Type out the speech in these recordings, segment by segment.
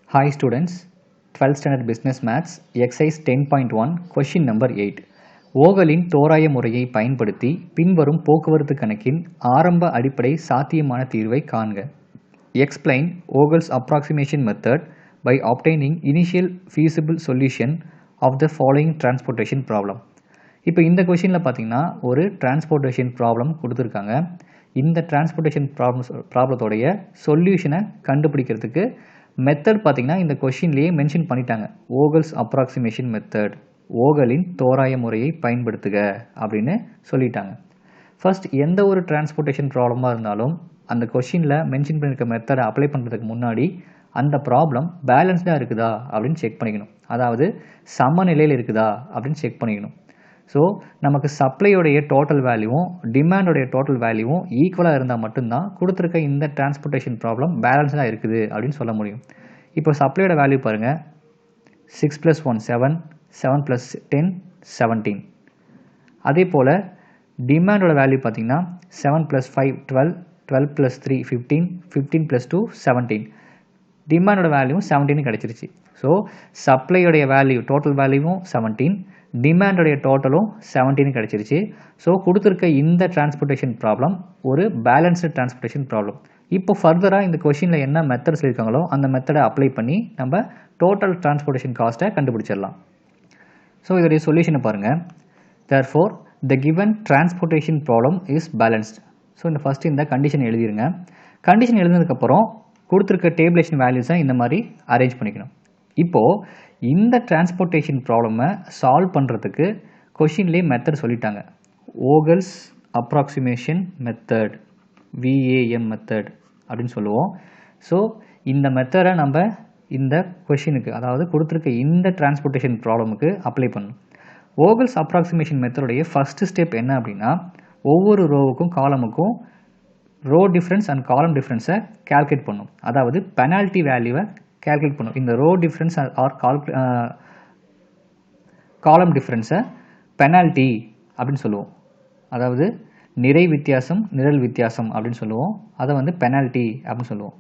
Hi students, 12th standard business maths exercise 10.1 question number 8. ஓகலின் தோராய முறையை பயன்படுத்தி பின்வரும் போக்குவரத்து கணக்கின் ஆரம்ப அடிப்படை சாத்தியமான தீர்வை காண்க. Explain Vogel's approximation method by obtaining initial feasible solution of the following transportation problem. இப்போ இந்த கொஷினில் பார்த்தீங்கன்னா ஒரு டிரான்ஸ்போர்ட்டேஷன் ப்ராப்ளம் கொடுத்துருக்காங்க. இந்த டிரான்ஸ்போர்ட்டேஷன் ப்ராப்ளத்தோடைய சொல்யூஷனை கண்டுபிடிக்கிறதுக்கு மெத்தட் பார்த்தீங்கன்னா இந்த கொஷின்லேயே மென்ஷன் பண்ணிட்டாங்க. ஓகல்ஸ் அப்ராக்சிமேஷன் மெத்தட், ஓகலின் தோராய முறையை பயன்படுத்துக அப்படின்னு சொல்லிட்டாங்க. ஃபர்ஸ்ட் எந்த ஒரு டிரான்ஸ்போர்ட்டேஷன் ப்ராப்ளமாக இருந்தாலும் அந்த கொஷினில் மென்ஷன் பண்ணியிருக்க மெத்தடை அப்ளை பண்ணுறதுக்கு முன்னாடி அந்த ப்ராப்ளம் பேலன்ஸ்டாக இருக்குதா அப்படின்னு செக் பண்ணிக்கணும். அதாவது சமநிலையில் இருக்குதா அப்படின்னு செக் பண்ணிக்கணும். ஸோ நமக்கு சப்ளையோடைய டோட்டல் வேல்யூவும் டிமாண்டோடைய டோட்டல் வேல்யூவும் ஈக்குவலாக இருந்தால் மட்டும்தான் கொடுத்துருக்க இந்த டிரான்ஸ்போர்ட்டேஷன் ப்ராப்ளம் பேலன்ஸ்டாக இருக்குது அப்படின்னு சொல்ல முடியும். இப்போ சப்ளையோட வேல்யூ பாருங்கள், 6 + 1 7, 7 + 10 17. அதே போல் டிமாண்டோட வேல்யூ பார்த்தீங்கன்னா 7 + 5 12, 12 + 3 15, 15 + 2 17. டிமாண்டோட வேல்யூ 17 கிடச்சிருச்சு. ஸோ சப்ளையோடைய வேல்யூ டோட்டல் வேல்யூவும் 17, டிமாண்டோடைய டோட்டலும் 17 கிடச்சிருச்சு. ஸோ கொடுத்துருக்க இந்த டிரான்ஸ்போர்ட்டேஷன் ப்ராப்ளம் ஒரு பேலன்ஸ்டு டிரான்ஸ்போர்ட்டேஷன் ப்ராப்ளம். இப்போ ஃபர்தராக இந்த கொஷினில் என்ன மெத்தட் சொல்லியிருக்காங்களோ அந்த மெத்தடை அப்ளை பண்ணி நம்ம டோட்டல் டிரான்ஸ்போர்ட்டேஷன் காஸ்ட்டை கண்டுபிடிச்சிடலாம். ஸோ இதோடைய சொல்யூஷனை பாருங்கள். Therefore the given transportation problem is balanced. So இந்த ஃபஸ்ட்டு இந்த கண்டிஷன் எழுதிருங்க. கண்டிஷன் எழுதினதுக்கப்புறம் கொடுத்துருக்க டேபிளேஷன் வேல்யூஸை இந்த மாதிரி அரேஞ்ச் பண்ணிக்கணும். இப்போது இந்த டிரான்ஸ்போர்ட்டேஷன் ப்ராப்ளமை சால்வ் பண்ணுறதுக்கு கொஷின்லேயே மெத்தட் சொல்லிட்டாங்க. ஓகல்ஸ் அப்ராக்சிமேஷன் மெத்தட், VAM மெத்தட் அப்படின்னு சொல்லுவோம். ஸோ இந்த மெத்தடை நம்ம இந்த கொஷினுக்கு, அதாவது கொடுத்துருக்க இந்த டிரான்ஸ்போர்ட்டேஷன் ப்ராப்ளமுக்கு அப்ளை பண்ணணும். ஓகல்ஸ் அப்ராக்சிமேஷன் மெத்தடுடைய ஃபஸ்ட்டு ஸ்டெப் என்ன அப்படின்னா, ஒவ்வொரு ரோவுக்கும் காலமுக்கும் ரோ டிஃப்ரென்ஸ் அண்ட் காலம் டிஃப்ரென்ஸை கால்குலேட் பண்ணும். அதாவது பெனால்ட்டி வேல்யூவை கால்குலேட் பண்ணும். இந்த ரோ டிஃப்ரென்ஸ் ஆர் காலம் டிஃப்ரென்ஸை பெனால்ட்டி அப்படின்னு சொல்லுவோம். அதாவது நிறை வித்தியாசம், நிரல் வித்தியாசம் அப்படின்னு சொல்லுவோம். அதை வந்து பெனால்ட்டி அப்படின்னு சொல்லுவோம்.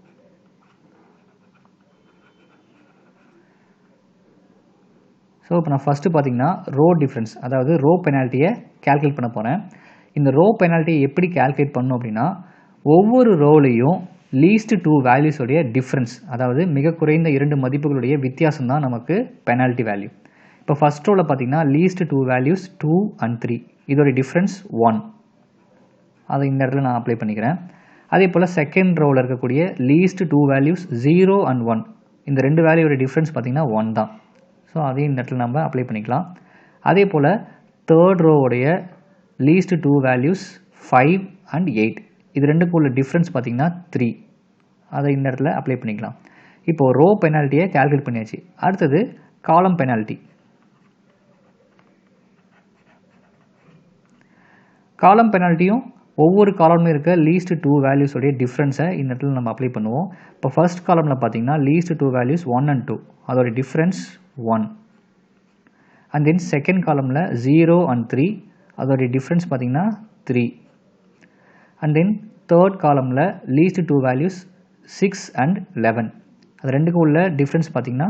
ஸோ இப்போ நான் ஃபஸ்ட்டு பார்த்தீங்கன்னா ரோ டிஃப்ரென்ஸ், அதாவது ரோ பெனால்ட்டியை கால்குலேட் பண்ண போகிறேன். இந்த ரோ பெனால்ட்டியை எப்படி கால்குலேட் பண்ணணும் அப்படின்னா, ஒவ்வொரு ரோலையும் லீஸ்ட் 2 வேல்யூஸோடைய டிஃப்ரென்ஸ், அதாவது மிக குறைந்த 2 மதிப்புகளுடைய வித்தியாசம் தான் நமக்கு பெனால்ட்டி வேல்யூ. இப்போ ஃபஸ்ட் ரோவில் பார்த்தீங்கன்னா லீஸ்ட் 2 வேல்யூஸ் 2 and 3, இதோடைய டிஃப்ரென்ஸ் 1. அதை இந்த இடத்துல நான் அப்ளை பண்ணிக்கிறேன். அதே போல் செகண்ட் ரோவில் இருக்கக்கூடிய லீஸ்ட் 2 வேல்யூஸ் 0 and 1, இந்த 2 வேல்யூவோட டிஃப்ரென்ஸ் பார்த்தீங்கன்னா 1 தான். ஸோ அதையும் இந்த இடத்துல நம்ம அப்ளை பண்ணிக்கலாம். அதே போல் தேர்ட் ரோவுடைய லீஸ்ட் 2 வேல்யூஸ் 5 and 8, இது ரெண்டுக்கும் உள்ள டிஃப்ரென்ஸ் பார்த்தீங்கன்னா 3. அதை இந்த இடத்துல அப்ளை பண்ணிக்கலாம். இப்போது ரோ பெனால்ட்டியை கால்குலேட் பண்ணியாச்சு. அடுத்தது காலம் பெனால்ட்டி. காலம் பெனால்ட்டியும் ஒவ்வொரு காலம்லையும் இருக்க லீஸ்ட் 2 வேல்யூஸோடைய டிஃப்ரென்ஸை இந்த இடத்துல நம்ம அப்ளை பண்ணுவோம். இப்போ ஃபர்ஸ்ட் காலமில் பார்த்தீங்கன்னா லீஸ்ட் 2 வேல்யூஸ் 1 and 2, அதோட டிஃப்ரென்ஸ் 1. அண்ட் தென் செகண்ட் காலமில் 0 and 3, அதோடைய டிஃப்ரென்ஸ் பார்த்தீங்கன்னா 3. அண்ட் தென் தேர்ட் காலமில் லீஸ்ட் 2 வேல்யூஸ் 6 and 11, அது ரெண்டுக்கும் உள்ள டிஃப்ரென்ஸ் பார்த்தீங்கன்னா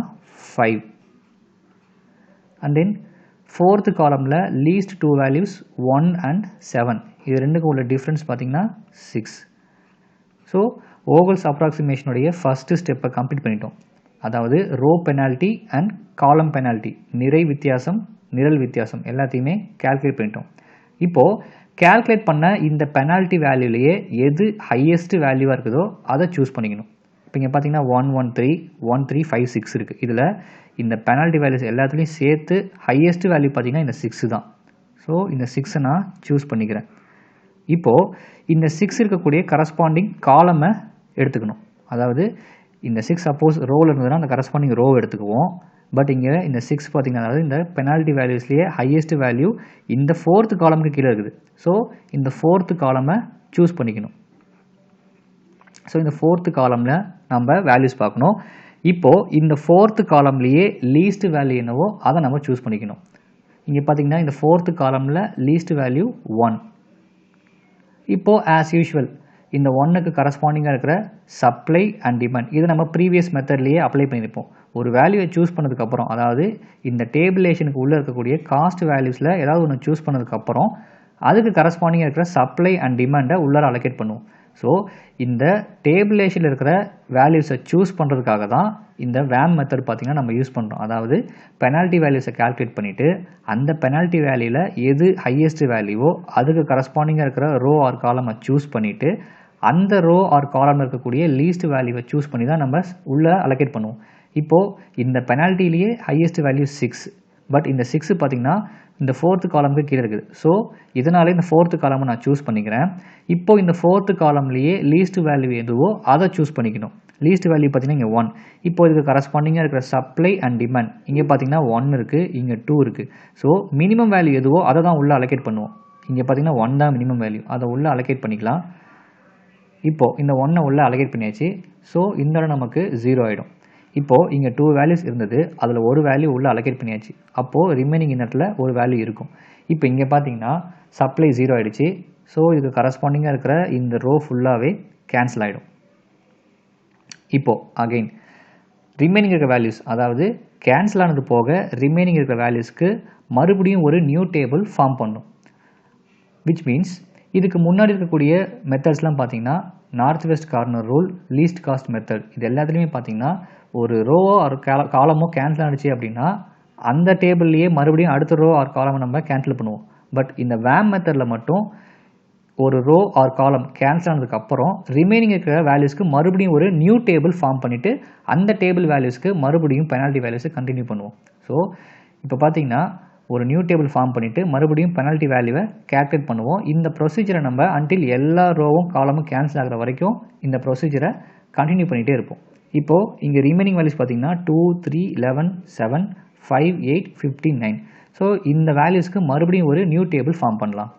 5. அண்ட் தென் ஃபோர்த்து காலமில் லீஸ்ட் 2 வேல்யூஸ் 1 and 7, இது ரெண்டுக்கும் உள்ள டிஃப்ரென்ஸ் பார்த்தீங்கன்னா 6. ஸோ ஓகல்ஸ் அப்ராக்சிமேஷனுடைய ஃபஸ்ட்டு ஸ்டெப்பை கம்ப்ளீட் பண்ணிட்டோம். அதாவது row penalty and column penalty, நிறை வித்தியாசம், நிரல் வித்தியாசம் எல்லாத்தையுமே கால்குலேட் பண்ணிட்டோம். இப்போது கால்குலேட் பண்ண இந்த பெனால்ட்டி வேல்யூலேயே எது ஹையஸ்ட் வேல்யூவாக இருக்குதோ அதை சூஸ் பண்ணிக்கணும். இப்போ இங்கே பார்த்தீங்கன்னா 1 1 3 1 3 5 6 இருக்குது. இதில் இந்த பெனால்ட்டி வேல்யூஸ் எல்லாத்துலேயும் சேர்த்து ஹையஸ்ட் வேல்யூ பார்த்தீங்கன்னா இந்த 6 தான். ஸோ இந்த 6 நான் சூஸ் பண்ணிக்கிறேன். இப்போது இந்த 6 இருக்கக்கூடிய கரஸ்பாண்டிங் காலமை எடுத்துக்கணும். அதாவது இந்த 6 சப்போஸ் ரோவில் இருந்ததுன்னா அந்த கரஸ்பாண்டிங் ரோ எடுத்துக்குவோம். பட் இங்கே இந்த 6 பார்த்தீங்கன்னா, அதாவது இந்த பெனால்ட்டி வேல்யூஸ்லேயே ஹையஸ்ட் வேல்யூ இந்த ஃபோர்த்து காலமுக்கு கீழே இருக்குது. ஸோ இந்த ஃபோர்த்து காலமை சூஸ் பண்ணிக்கணும். ஸோ இந்த ஃபோர்த்து காலமில் நம்ம வேல்யூஸ் பார்க்கணும். இப்போது இந்த ஃபோர்த்து காலம்லேயே லீஸ்ட் வேல்யூ என்னவோ அதை நம்ம சூஸ் பண்ணிக்கணும். இங்கே பார்த்தீங்கன்னா இந்த ஃபோர்த்து காலமில் லீஸ்ட் வேல்யூ 1. இப்போது ஆஸ் யூஷுவல் இந்த 1க்கு கரஸ்பாண்டிங்காக இருக்கிற சப்ளை அண்ட் டிமாண்ட் இது நம்ம ப்ரீவியஸ் மெத்தட்லேயே அப்ளை பண்ணியிருப்போம். ஒரு வேல்யூவை சூஸ் பண்ணதுக்கப்புறம், அதாவது இந்த டேபிளேஷனுக்கு உள்ளே இருக்கக்கூடிய காஸ்ட் வேல்யூஸில் ஏதாவது ஒன்று சூஸ் பண்ணதுக்கப்புறம் அதுக்கு கரஸ்பாண்டிங்காக இருக்கிற சப்ளை அண்ட் டிமாண்டை உள்ளார அலோகேட் பண்ணுவோம். ஸோ இந்த டேபிளேஷனில் இருக்கிற வேல்யூஸை சூஸ் பண்ணுறதுக்காக தான் இந்த வேம் மெத்தட் பார்த்திங்கன்னா நம்ம யூஸ் பண்ணுறோம். அதாவது பெனால்ட்டி வேல்யூஸை கால்குலேட் பண்ணிவிட்டு அந்த பெனால்ட்டி வேல்யூவில் எது ஹையஸ்ட் வேல்யூவோ அதுக்கு கரஸ்பாண்டிங்காக இருக்கிற ரோ ஆர் காலமை சூஸ் பண்ணிவிட்டு அந்த ரோ ஆர் காலமில் இருக்கக்கூடிய லீஸ்ட் வேல்யூவை சூஸ் பண்ணி தான் நம்ம உள்ளே அலோகேட் பண்ணுவோம். இப்போது இந்த பெனால்ட்டிலேயே ஹையஸ்ட் வேல்யூ 6, பட் இந்த 6 பார்த்திங்கன்னா இந்த 4th காலமுக்கு கீழே இருக்குது. ஸோ இதனால இந்த 4th காலமை நான் சூஸ் பண்ணிக்கிறேன். இப்போது இந்த 4th காலம்லேயே லீஸ்ட் வேல்யூ எதுவோ அதை சூஸ் பண்ணிக்கணும். லீஸ்ட் வேல்யூ பார்த்தீங்கன்னா இங்கே 1. இப்போ இதுக்கு கரஸ்பாண்டிங்காக இருக்கிற சப்ளை அண்ட் டிமாண்ட் இங்கே பார்த்தீங்கன்னா 1 இருக்குது, இங்கே 2 இருக்குது. ஸோ மினிமம் வேல்யூ எதுவோ அதை தான் உள்ளே அலோகேட் பண்ணுவோம். இங்கே பார்த்தீங்கன்னா 1 தான் மினிமம் வேல்யூ, அதை உள்ளே அலோகேட் பண்ணிக்கலாம். இப்போது இந்த 1 உள்ளே அலோகேட் பண்ணியாச்சு. ஸோ இந்த இடம் நமக்கு 0 ஆகிடும். இப்போது இங்கே 2 வேல்யூஸ் இருந்தது, அதில் ஒரு வேல்யூ உள்ளே அலோகேட் பண்ணியாச்சு. அப்போது ரிமைனிங் இந்த இடத்துல ஒரு வேல்யூ இருக்கும். இப்போ இங்கே பார்த்தீங்கன்னா சப்ளை 0 ஆகிடுச்சு. ஸோ இதுக்கு கரஸ்பாண்டிங்காக இருக்கிற இந்த ரோ ஃபுல்லாகவே கேன்சல் ஆகிடும். இப்போது அகெயின் ரிமைனிங் இருக்கிற வேல்யூஸ், அதாவது கேன்சல் ஆனது போக ரிமைனிங் இருக்கிற வேல்யூஸ்க்கு மறுபடியும் ஒரு நியூ டேபிள் ஃபார்ம் பண்ணும். விச் மீன்ஸ் இதுக்கு முன்னாடி இருக்கக்கூடிய மெத்தட்ஸ்லாம் பார்த்தீங்கன்னா north west corner rule, least cost method, இது எல்லாத்துலேயுமே பார்த்தீங்கன்னா ஒரு ரோவோ ஒரு காலமோ கேன்சல் ஆகிடுச்சு அப்படின்னா அந்த டேபிள்லேயே மறுபடியும் அடுத்த ரோ ஆர் காலமை நம்ம கேன்சல் பண்ணுவோம். பட் இந்த வேம் மெத்தடில் மட்டும் ஒரு ரோ ஆர் காலம் கேன்சல் ஆனதுக்கப்புறம் ரிமைனிங் இருக்கிற வேல்யூஸ்க்கு மறுபடியும் ஒரு நியூ டேபிள் ஃபார்ம் பண்ணிவிட்டு அந்த டேபிள் வேல்யூஸ்க்கு மறுபடியும் பெனால்ட்டி வேல்யூஸை கண்டினியூ பண்ணுவோம். ஸோ இப்போ பார்த்தீங்கன்னா ஒரு நியூ டேபிள் ஃபார்ம் பண்ணிவிட்டு மறுபடியும் பெனால்ட்டி வேல்யூவை கேல்குலேட் பண்ணுவோம். இந்த ப்ரொசீஜரை நம்ம அன்டில் எல்லா ரோவும் காலமும் கேன்சல் ஆகிற வரைக்கும் இந்த ப்ரொசீஜரை கண்டினியூ பண்ணிகிட்டே இருப்போம். இப்போது இங்கே ரிமைனிங் வேல்யூஸ் பார்த்தீங்கன்னா 2, 3, 11, 7, 5, 8, 15, 9. ஸோ இந்த வேல்யூஸ்க்கு மறுபடியும் ஒரு நியூ டேபிள் ஃபார்ம் பண்ணலாம்.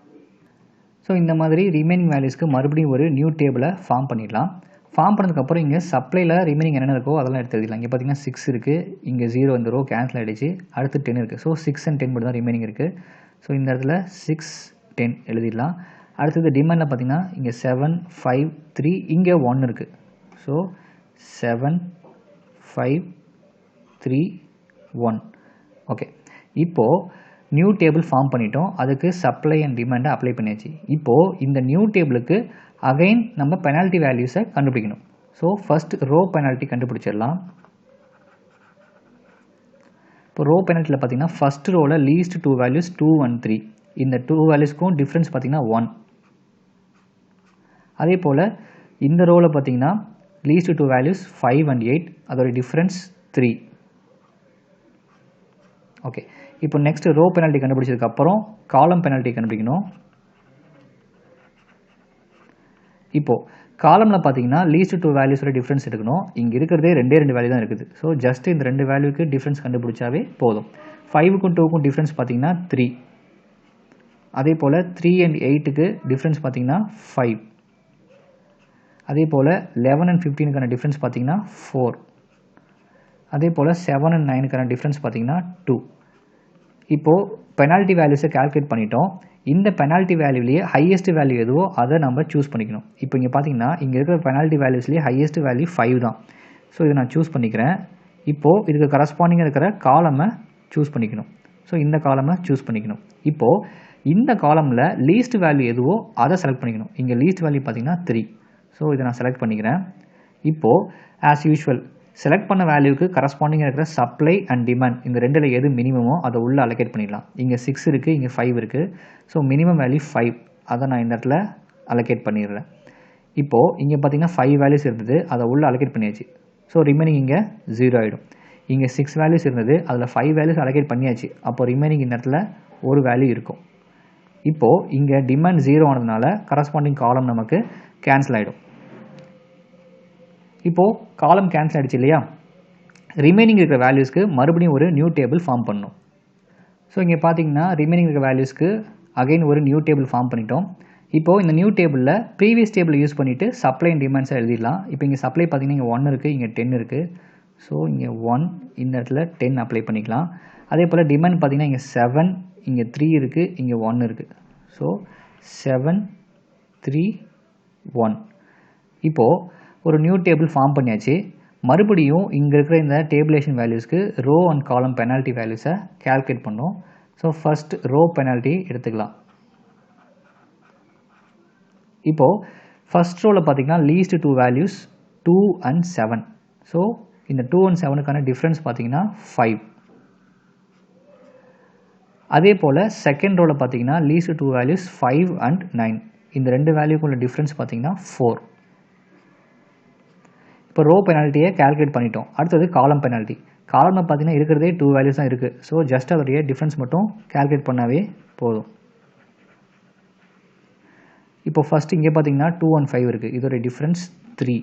ஸோ இந்த மாதிரி ரிமைனிங் வேல்யூஸ்க்கு மறுபடியும் ஒரு நியூ டேபிளை ஃபார்ம் பண்ணிடலாம். ஃபார்ம் பண்ணதுக்கப்புறம் இங்கே சப்ளையில் ரிமைனிங் என்னென்ன இருக்கோ அதெல்லாம் எடுத்து எழுதிடலாம். இங்கே பார்த்தீங்கன்னா 6 இருக்குது, இங்கே 0 இந்த ரோ கேன்சல் ஆகிடுச்சு, அடுத்து 10 இருக்குது. ஸோ 6 and 10 மட்டும் தான் ரிமைனிங் இருக்குது. ஸோ இந்த இடத்துல 6, 10 எழுதிடலாம். அடுத்தது டிமாண்டில் பார்த்தீங்கன்னா இங்கே 7, 5, 3, இங்கே 1 இருக்குது. ஸோ 7, 5, 3, 1. ஓகே, இப்போது நியூ டேபிள் ஃபார்ம் பண்ணிட்டோம். அதுக்கு சப்ளை அண்ட் டிமாண்டை அப்ளை பண்ணியாச்சு. இப்போது இந்த நியூ டேபிளுக்கு அகைன் நம்ம பெனால்ட்டி வேல்யூஸை கண்டுபிடிக்கணும். ஸோ ஃபர்ஸ்ட் ரோ பெனால்ட்டி கண்டுபிடிச்சிடலாம். இப்போ ரோ பெனால்ட்டியில் பார்த்தீங்கன்னா ஃபர்ஸ்ட் ரோவில் லீஸ்ட் 2 வேல்யூஸ் 2 and 3. இந்த 2 வேல்யூஸ்க்கும் டிஃப்ரென்ஸ் பார்த்தீங்கன்னா 1. அதே போல் இந்த ரோவில் பார்த்தீங்கன்னா லீஸ்ட் 2 வேல்யூஸ் 5 and 8, அதோட டிஃப்ரென்ஸ் 3. ஓகே, இப்போ நெக்ஸ்ட் ரோ பெனால்ட்டி கண்டுபிடிச்சதுக்கப்புறம் காலம் பெனால்ட்டி கண்டுபிடிக்கணும். இப்போது காலமில் பார்த்தீங்கன்னா லீஸ்ட் 2 வேல்யூஸோட டிஃப்ரென்ஸ் எடுக்கணும். இங்கே இருக்கிறதே 2 வேல்யூ தான் இருக்குது. ஸோ ஜஸ்ட் இந்த 2 வேல்யூக்கு டிஃப்ரென்ஸ் கண்டுபிடிச்சாவே போதும். 5க்கும் 2க்கும் டிஃப்ரென்ஸ் பார்த்தீங்கன்னா 3. அதே போல் 3 and 8க்கு டிஃப்ரென்ஸ் பார்த்தீங்கன்னா 5. அதே போல் 11 and 15க்கான டிஃப்ரென்ஸ் பார்த்தீங்கன்னா 4. அதே போல் 7 and 9க்கான டிஃப்ரென்ஸ் பார்த்தீங்கன்னா 2. இப்போது பெனால்ட்டி வேல்யூஸை கால்குலேட் பண்ணிட்டோம். இந்த பெனால்ட்டி வேல்யூலேயே ஹையஸ்ட் வேல்யூ எதுவோ அதை நம்ம சூஸ் பண்ணிக்கணும். இப்போ இங்கே பார்த்தீங்கன்னா இங்கே இருக்கிற பெனால்ட்டி வேல்யூஸ்லேயே ஹையஸ்ட் வேல்யூ 5 தான். ஸோ இதை நான் சூஸ் பண்ணிக்கிறேன். இப்போது இதுக்கு கரஸ்பாண்டிங்காக இருக்கிற காலமை சூஸ் பண்ணிக்கணும். ஸோ இந்த காலமை சூஸ் பண்ணிக்கணும். இப்போது இந்த காலமில் லீஸ்ட் வேல்யூ எதுவோ அதை செலக்ட் பண்ணிக்கணும். இங்கே லீஸ்ட் வேல்யூ பார்த்தீங்கன்னா 3. ஸோ இதை நான் செலக்ட் பண்ணிக்கிறேன். இப்போது ஆஸ் யூஷுவல் செலக்ட் பண்ண வேல்யூக்கு கரஸ்பாண்டிங்காக இருக்கிற சப்ளை அண்ட் டிமாண்ட் இந்த ரெண்டில் எது மினிமமோ அதை உள்ளே அலோகேட் பண்ணிடலாம். இங்கே 6 இருக்குது, இங்கே 5 இருக்குது. ஸோ மினிமம் வேல்யூ 5, அதை நான் இந்த இடத்துல அலோகேட் பண்ணிடுறேன். இப்போது இங்கே பார்த்தீங்கன்னா 5 வேல்யூஸ் இருந்தது, அதை உள்ளே அலோகேட் பண்ணியாச்சு. ஸோ ரிமைனிங் இங்கே 0 ஆகிடும். இங்கே 6 வேல்யூஸ் இருந்தது, அதில் 5 வேல்யூஸ் அலோகேட் பண்ணியாச்சு. அப்போ ரிமைனிங் இந்த இடத்துல ஒரு வேல்யூ இருக்கும். இப்போது இங்கே டிமாண்ட் 0 ஆனதுனால கரஸ்பாண்டிங் காலம் நமக்கு கேன்சல் ஆகிடும். இப்போது காலம் கேன்சல் ஆகிடுச்சு இல்லையா, ரிமைனிங் இருக்கிற வேல்யூஸ்க்கு மறுபடியும் ஒரு நியூ டேபிள் ஃபார்ம் பண்ணணும். ஸோ இங்கே பார்த்தீங்கன்னா ரிமைனிங் இருக்கிற வேல்யூஸ்க்கு அகைன் ஒரு நியூ டேபிள் ஃபார்ம் பண்ணிட்டோம். இப்போது இந்த நியூ டேபிளில் ப்ரீவியஸ் டேபிள் யூஸ் பண்ணிவிட்டு சப்ளை அண்ட் டிமாண்ட்ஸை எழுதிடலாம். இப்போ இங்கே சப்ளை பார்த்தீங்கன்னா இங்கே 1 இருக்குது, இங்கே 10 இருக்குது. ஸோ இங்கே 1, இந்த இடத்துல 10 அப்ளை பண்ணிக்கலாம். அதே போல் டிமாண்ட் பார்த்தீங்கன்னா இங்கே 7, இங்கே 3 இருக்குது, இங்கே 1 இருக்குது. ஸோ 7, 3, 1. இப்போது ஒரு நியூ டேபிள் ஃபார்ம் பண்ணியாச்சு. மறுபடியும் இங்கே இருக்கிற இந்த டேபிளேஷன் வேல்யூஸ்க்கு ரோ அண்ட் காலம் பெனால்ட்டி வேல்யூஸை கால்குலேட் பண்ணோம். ஸோ ஃபர்ஸ்ட் ரோ பெனால்ட்டி எடுத்துக்கலாம். இப்போது ஃபர்ஸ்ட் ரோவில் பார்த்தீங்கன்னா லீஸ்ட் 2 வேல்யூஸ் 2 and 7. ஸோ இந்த 2 and 7க்கான டிஃப்ரென்ஸ் பார்த்தீங்கன்னா 5. அதே போல் செகண்ட் ரோவில் பார்த்தீங்கன்னா லீஸ்ட் 2 வேல்யூஸ் 5 and 9. இந்த ரெண்டு வேல்யூக்குள்ள டிஃப்ரென்ஸ் பார்த்தீங்கன்னா 4. இப்போ ரோ பெனால்ட்டியை கால்குலேட் பண்ணிட்டோம். அடுத்தது காலம் பெனால்ட்டி. காலமில் பார்த்தீங்கன்னா இருக்கிறதே 2 வேல்யூஸ் தான் இருக்குது. ஸோ ஜஸ்ட் அதோடைய டிஃப்ரென்ஸ் மட்டும் கால்குலேட் பண்ணாவே போதும். இப்போ ஃபர்ஸ்ட் இங்கே பார்த்தீங்கன்னா 2 and 5 இருக்குது. இதோடைய டிஃப்ரென்ஸ் 3.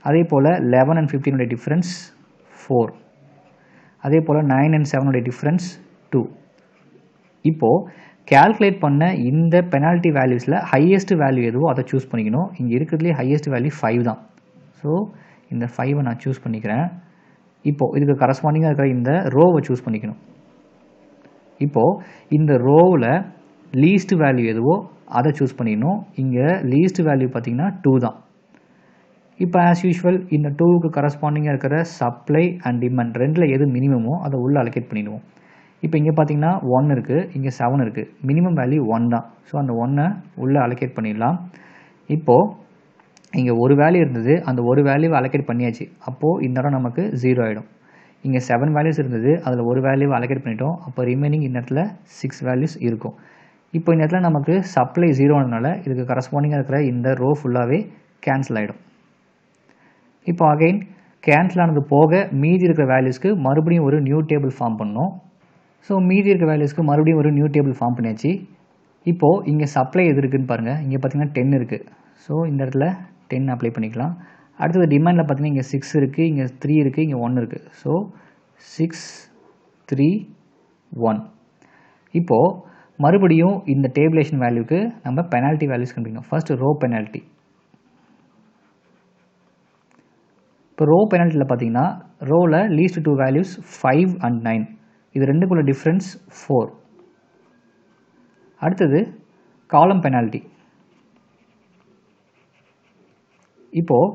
அதே போல் 11 and 15 டிஃப்ரென்ஸ் 4. அதே போல் 9 and 7 டிஃப்ரென்ஸ் 2. இப்போது கால்குலேட் பண்ண இந்த பெனால்ட்டி வேல்யூஸில் ஹையஸ்ட் வேல்யூ எதுவோ அதை சூஸ் பண்ணிக்கணும். இங்கே இருக்கிறதுலே ஹையஸ்ட் வேல்யூ 5 தான். ஸோ இந்த 5 நான் சூஸ் பண்ணிக்கிறேன். இப்போது இதுக்கு கரஸ்பாண்டிங்காக இருக்கிற இந்த ரோவை சூஸ் பண்ணிக்கணும். இப்போது இந்த ரோவில் லீஸ்ட் வேல்யூ எதுவோ அதை சூஸ் பண்ணிடணும். இங்கே லீஸ்ட் வேல்யூ பார்த்தீங்கன்னா 2 தான். இப்போ ஆஸ் யூஷுவல் இந்த 2க்கு கரஸ்பாண்டிங்காக இருக்கிற சப்ளை அண்ட் டிமாண்ட் ரெண்டில் எது மினிமமோ அதை உள்ளே அலோகேட் பண்ணிடுவோம். இப்போ இங்கே பார்த்தீங்கன்னா 1 இருக்குது, இங்கே 7 இருக்குது. மினிமம் வேல்யூ 1 தான். ஸோ அந்த 1 உள்ளே அலோகேட் பண்ணிடலாம். இப்போது இங்கே ஒரு வேல்யூ இருந்தது, அந்த ஒரு வேல்யூவை அலோகேட் பண்ணியாச்சு. அப்போது இந்த இடம் நமக்கு 0 ஆகிடும். இங்கே 7 வேல்யூஸ் இருந்தது, அதில் ஒரு வேல்யூவை அலோகேட் பண்ணிட்டோம். அப்போ ரிமைனிங் இந்த இடத்துல 6 வேல்யூஸ் இருக்கும். இப்போ இந்த இடத்துல நமக்கு சப்ளை 0 ஆனதுனால இதுக்கு கரஸ்பாண்டிங்காக இருக்கிற இந்த ரோ ஃபுல்லாகவே கேன்சல் ஆகிடும். இப்போ அகைன் கேன்சல் ஆனது போக மீதி இருக்கிற வேல்யூஸ்க்கு மறுபடியும் ஒரு நியூ டேபிள் ஃபார்ம் பண்ணோம். ஸோ மீதி இருக்கிற வேல்யூஸ்க்கு மறுபடியும் ஒரு நியூ டேபிள் ஃபார்ம் பண்ணியாச்சு. இப்போது இங்கே சப்ளை எது இருக்குதுன்னு பாருங்கள். இங்கே பார்த்தீங்கன்னா 10 இருக்குது. ஸோ இந்த இடத்துல 10 அப்ளை பண்ணிக்கலாம். அடுத்தது டிமாண்டில் பார்த்தீங்கன்னா இங்கே 6 இருக்குது, இங்கே 3 இருக்குது, இங்கே 1 இருக்குது. ஸோ 6 3 1. இப்போது மறுபடியும் இந்த டேபிளேஷன் வேல்யூக்கு நம்ம பெனால்ட்டி வேல்யூஸ் கண்டுபிடிக்கணும். First row penalty. இப்போ ரோ பெனால்ட்டியில் பார்த்தீங்கன்னா ரோவில் லீஸ்ட் 2 வேல்யூஸ் 5 and 9. இது ரெண்டுக்குள்ள டிஃப்ரென்ஸ் 4. அடுத்தது காலம் பெனால்ட்டி. இப்போது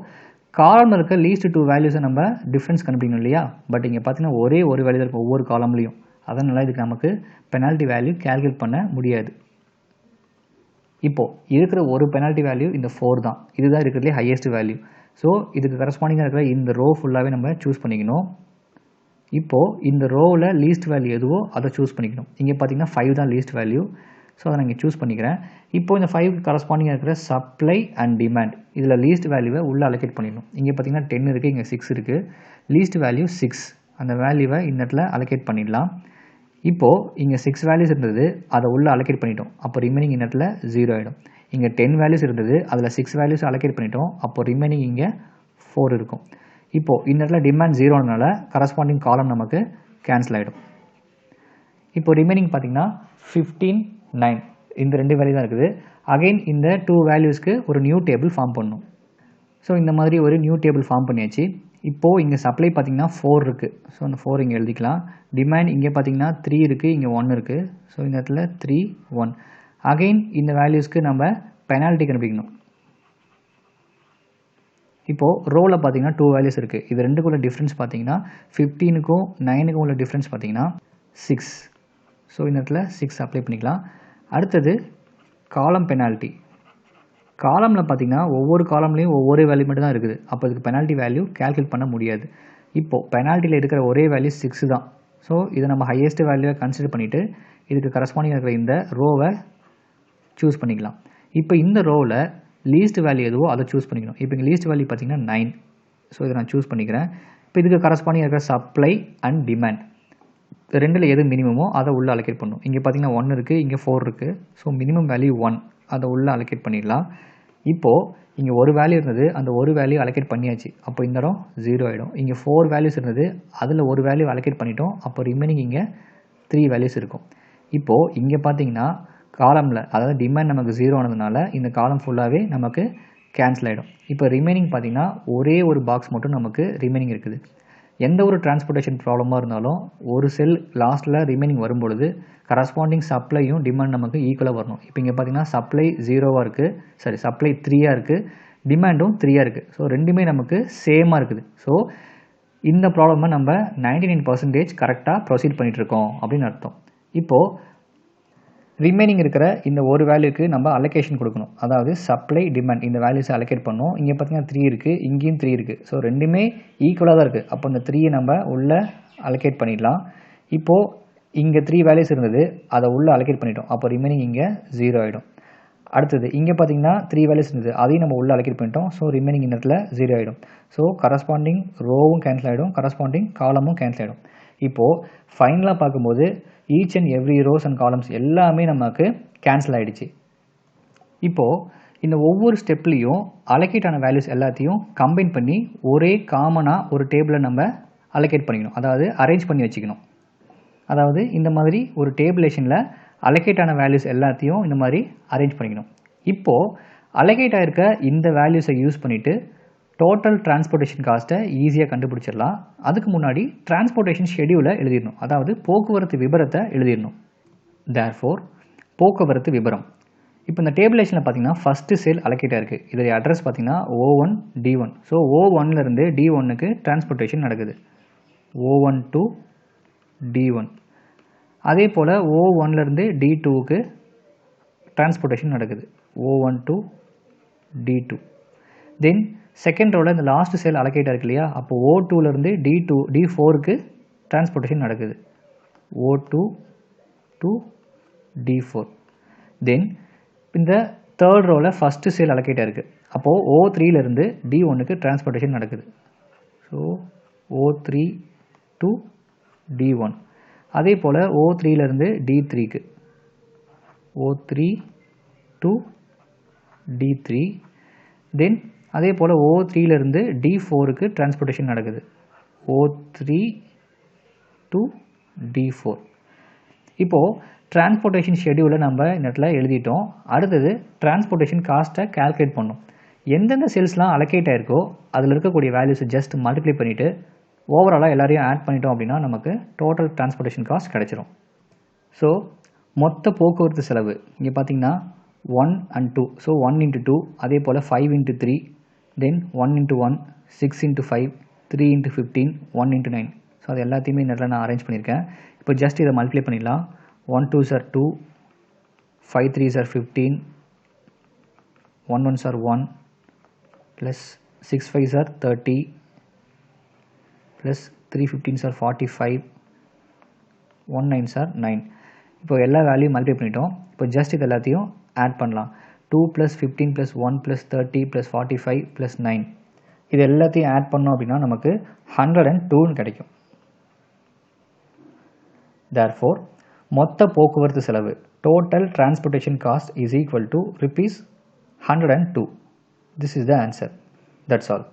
காலமில் இருக்க லீஸ்ட் 2 வேல்யூஸை நம்ம டிஃப்ரென்ஸ் கண்டுபிடிக்கணும் இல்லையா? பட் இங்கே பார்த்தீங்கன்னா ஒரே ஒரு வேல்யூ தான் இருக்கும் ஒவ்வொரு காலம்லையும். அதனால் இதுக்கு நமக்கு பெனால்ட்டி வேல்யூ கால்குலேட் பண்ண முடியாது. இப்போது இருக்கிற ஒரு பெனால்ட்டி வேல்யூ இந்த 4 தான். இதுதான் இருக்கிறதுலே ஹையஸ்ட் வேல்யூ. ஸோ இதுக்கு கரஸ்பாண்டிங்காக இருக்கிற இந்த ரோ ஃபுல்லாகவே நம்ம சூஸ் பண்ணிக்கணும். இப்போது இந்த ரோவில் லீஸ்ட் வேல்யூ எதுவோ அதை சூஸ் பண்ணிக்கணும். இங்கே பார்த்தீங்கன்னா 5 தான் லீஸ்ட் வேல்யூ. ஸோ அதை நான் இங்கே சூஸ் பண்ணிக்கிறேன். இப்போ இந்த 5க்கு கரஸ்பாண்டிங்காக இருக்கிற சப்ளை அண்ட் டிமாண்ட் இதில் லீஸ்ட் வேல்யூவை உள்ளே அலோகேட் பண்ணிடணும். இங்கே பார்த்தீங்கன்னா 10 இருக்குது, இங்கே 6 இருக்குது. Least value 6. அந்த வேல்யூவை இந்த இடத்துல அலோகேட் பண்ணிடலாம். இப்போது இங்கே 6 வேல்யூஸ் இருந்தது, அதை உள்ளே அலோகேட் பண்ணிட்டோம். அப்போ ரிமைனிங் இந்த இடத்துல 0 ஆகிடும். இங்கே 10 வேல்யூஸ் இருந்தது, அதில் 6 வேல்யூஸ் அலோகேட் பண்ணிட்டோம். அப்போ ரிமைனிங் இங்கே 4 இருக்கும். இப்போது இந்த இடத்துல டிமாண்ட் 0னால கரஸ்பாண்டிங் காலம் நமக்கு கேன்சல் ஆகிடும். இப்போ ரிமைனிங் பார்த்தீங்கன்னா 15 9 இந்த ரெண்டு வேல்யூ தான் இருக்குது. அகைன் இந்த 2 வேல்யூஸ்க்கு ஒரு நியூ டேபிள் ஃபார்ம் பண்ணணும். ஸோ இந்த மாதிரி ஒரு நியூ டேபிள் ஃபார்ம் பண்ணியாச்சு. இப்போது இங்கே சப்ளை பார்த்தீங்கன்னா 4 இருக்குது. ஸோ அந்த 4 இங்கே எழுதிக்கலாம். டிமாண்ட் இங்கே பார்த்தீங்கன்னா 3 இருக்குது, இங்கே 1 இருக்குது. ஸோ இந்த இடத்துல 3 1. அகைன் இந்த வேல்யூஸ்க்கு நம்ம பெனால்ட்டி கண்டுபிடிக்கணும். இப்போது ரோவில் பார்த்தீங்கன்னா 2 வேல்யூஸ் இருக்குது. இது ரெண்டுக்குள்ள டிஃப்ரென்ஸ் பார்த்தீங்கன்னா 15க்கும் 9க்கும் உள்ள டிஃப்ரென்ஸ் பார்த்தீங்கன்னா 6. ஸோ இந்த இடத்துல 6 அப்ளை பண்ணிக்கலாம். அடுத்தது காலம் பெனால்ட்டி. காலமில் பார்த்தீங்கன்னா ஒவ்வொரு காலம்லேயும் ஒவ்வொரு வேல்யூ மட்டும் தான் இருக்குது. அப்போ இதுக்கு பெனால்ட்டி வேல்யூ கால்குலேட் பண்ண முடியாது. இப்போது பெனால்ட்டியில் இருக்கிற ஒரே வேல்யூ 6 தான். ஸோ இதை நம்ம ஹையஸ்ட் வேல்யூவை கன்சிடர் பண்ணிவிட்டு இதுக்கு கரஸ்பாண்டிங் இருக்கிற இந்த ரோவை சூஸ் பண்ணிக்கலாம். இப்போ இந்த ரோவில் லீஸ்ட் வேல்யூ எதுவோ அதை சூஸ் பண்ணிக்கணும். இப்போ இங்கே லீஸ்ட் வேல்யூ பார்த்தீங்கன்னா 9. ஸோ இதை நான் சூஸ் பண்ணிக்கிறேன். இப்போ இதுக்கு கரஸ்பாண்டிங் இருக்கிற சப்ளை அண்ட் டிமாண்ட் ரெண்டில் எது மினிமமோ அதை உள்ளே அலோகேட் பண்ணணும். இங்கே பார்த்தீங்கன்னா 1 இருக்குது, இங்கே 4 இருக்குது. ஸோ மினிமம் வேல்யூ 1 அதை உள்ளே அலோகேட் பண்ணிடலாம். இப்போது இங்கே ஒரு வேல்யூ இருந்தது, அந்த ஒரு வேல்யூ அலோகேட் பண்ணியாச்சு. அப்போ இந்த இடம் 0 ஆகிடும். இங்கே 4 வேல்யூஸ் இருந்தது, அதில் ஒரு வேல்யூ அலோகேட் பண்ணிட்டோம். அப்போ ரிமைனிங் இங்கே 3 வேல்யூஸ் இருக்கும். இப்போது இங்கே பார்த்தீங்கன்னா காலமில் அதாவது டிமாண்ட் நமக்கு 0 ஆனதுனால இந்த காலம் ஃபுல்லாகவே நமக்கு கேன்சல் ஆகிடும். இப்போ ரிமைனிங் பார்த்தீங்கன்னா ஒரே ஒரு பாக்ஸ் மட்டும் நமக்கு ரிமைனிங் இருக்குது. எந்த ஒரு டிரான்ஸ்போர்ட்டேஷன் ப்ராப்ளமாக இருந்தாலும் ஒரு செல் லாஸ்ட்டில் ரிமைனிங் வரும்பொழுது கரஸ்பாண்டிங் சப்ளையும் டிமாண்ட் நமக்கு ஈக்குவலாக வரணும். இப்போ இங்கே பார்த்தீங்கன்னா சப்ளை 0வாக இருக்குது, சப்ளை 3ஆக இருக்குது, டிமாண்டும் 3யாக இருக்குது. ஸோ ரெண்டுமே நமக்கு சேமாக இருக்குது. ஸோ இந்த ப்ராப்ளமை நம்ம 99% கரெக்டாக ப்ரொசீட் பண்ணிகிட்ருக்கோம் அப்படின்னு அர்த்தம். இப்போது ரிமைனிங் இருக்கிற இந்த ஒரு வேல்யூக்கு நம்ம அலோகேஷன் கொடுக்கணும். அதாவது சப்ளை டிமாண்ட் இந்த வேல்யூஸை அலோகேட் பண்ணணும். இங்கே பார்த்தீங்கன்னா 3 இருக்குது, இங்கேயும் 3 இருக்குது. ஸோ ரெண்டுமே ஈக்குவலாக தான் இருக்குது. அப்போ இந்த 3 நம்ம உள்ளே அலோகேட் பண்ணிடலாம். இப்போது இங்கே 3 வேல்யூஸ் இருந்தது, அதை உள்ளே அலோகேட் பண்ணிட்டோம். அப்போ ரிமைனிங் இங்கே 0 ஆகிடும். அடுத்தது இங்கே பார்த்தீங்கன்னா 3 வேல்யூஸ் இருந்தது, அதையும் நம்ம உள்ளே அலோகேட் பண்ணிட்டோம். ஸோ ரிமைனிங் இந்த இடத்துல 0 ஆகிடும். ஸோ கரஸ்பாண்டிங் ரோவும் கேன்சல் ஆகிடும், கரஸ்பாண்டிங் காலமும் கேன்சல் ஆகிடும். இப்போது ஃபைனலாக பார்க்கும்போது each and every rose and columns எல்லாமே நமக்கு கேன்சல் ஆகிடுச்சு. இப்போது இந்த ஒவ்வொரு ஸ்டெப்லேயும் அலோகேட் ஆன வேல்யூஸ் எல்லாத்தையும் கம்பைன் பண்ணி ஒரே காமனாக ஒரு டேபிளை நம்ம அலோகேட் பண்ணிக்கணும். அதாவது அரேஞ்ச் பண்ணி வச்சுக்கணும். அதாவது இந்த மாதிரி ஒரு டேபிளேஷனில் அலோகேட் ஆன வேல்யூஸ் எல்லாத்தையும் இந்த மாதிரி அரேஞ்ச் பண்ணிக்கணும். இப்போது அலோகேட் ஆகிருக்க இந்த வேல்யூஸை யூஸ் பண்ணிவிட்டு டோட்டல் டிரான்ஸ்போர்ட்டேஷன் காஸ்ட்டை ஈஸியாக கண்டுபிடிச்சிடலாம். அதுக்கு முன்னாடி டிரான்ஸ்போர்ட்டேஷன் ஷெடியூலை எழுதிடணும். அதாவது போக்குவரத்து விபரத்தை எழுதிடணும். தேர்ஃபோர் போக்குவரத்து விபரம். இப்போ இந்த டேபிளேஷனில் பார்த்தீங்கன்னா ஃபஸ்ட்டு சேல் அலோகேட்டாக இருக்குது. இதோடைய அட்ரஸ் பார்த்தீங்கன்னா O1 D1. ஸோ O1லேருந்து D1க்கு டிரான்ஸ்போர்ட்டேஷன் நடக்குது. O1 to D1. அதே போல் O1லேருந்து D2க்கு டிரான்ஸ்போர்ட்டேஷன் நடக்குது. O1 to D2. Then second ரோவில் இந்த லாஸ்ட் சேல் அலோகேட்டாக இருக்கு இல்லையா, அப்போ O2லேருந்து D4க்கு டிரான்ஸ்போர்ட்டேஷன் நடக்குது. O2 to D4. தென் இந்த தேர்ட் ரோவில் ஃபஸ்ட்டு சேல் அலோகேட்டாக இருக்குது. அப்போது O3லேருந்து D1க்கு டிரான்ஸ்போர்ட்டேஷன் நடக்குது. So O3 to D1. அதே போல் O3லேருந்து D3க்கு O3 to D3. தென் அதே போல் O3லேருந்து D4க்கு டிரான்ஸ்போர்ட்டேஷன் நடக்குது. O3 to D4. இப்போது டிரான்ஸ்போர்ட்டேஷன் ஷெடியூலை நம்ம இந்த இடத்துல எழுதிட்டோம். அடுத்தது டிரான்ஸ்போர்ட்டேஷன் காஸ்ட்டை கால்குலேட் பண்ணணும். எந்தெந்த செல்ஸ்லாம் அலோகேட் ஆகிருக்கோ அதில் இருக்கக்கூடிய வேல்யூஸை ஜஸ்ட் மல்டிப்ளை பண்ணிவிட்டு ஓவராலாக எல்லாரையும் ஆட் பண்ணிட்டோம் அப்படின்னா நமக்கு டோட்டல் டிரான்ஸ்போர்ட்டேஷன் காஸ்ட் கிடச்சிரும். ஸோ மொத்த போக்குவரத்து செலவு இங்கே பார்த்தீங்கன்னா 1 and 2. ஸோ 1 into 2, அதே போல் 5 into 3, தென் 1 into 1, 6 into 5, 3 into 15, 1 into 9. So அது எல்லாத்தையுமே இந்த இடத்துல நான் அரேஞ்ச் பண்ணியிருக்கேன். இப்போ ஜஸ்ட் இதை மல்டிப்ளை பண்ணிடலாம். 1 2s are 2, 5 3s are 15, 1 1s are 1, plus 6 5s are 30, plus 3 15s are 45, 1 9s are 9. இப்போ எல்லா வேல்யூ மல்டிப்ளை பண்ணிட்டோம். இப்போ ஜஸ்ட் இது எல்லாத்தையும் ஆட் பண்ணலாம். 2 plus 15 plus 1 plus 30 plus 45 plus 9. இது எல்லாத்தையும் ஆட் பண்ணோம் அப்படின்னா நமக்கு 102 கிடைக்கும். Therefore மொத்த போக்குவரத்து செலவு total transportation cost is equal to rupees 102. This is the answer. That's all.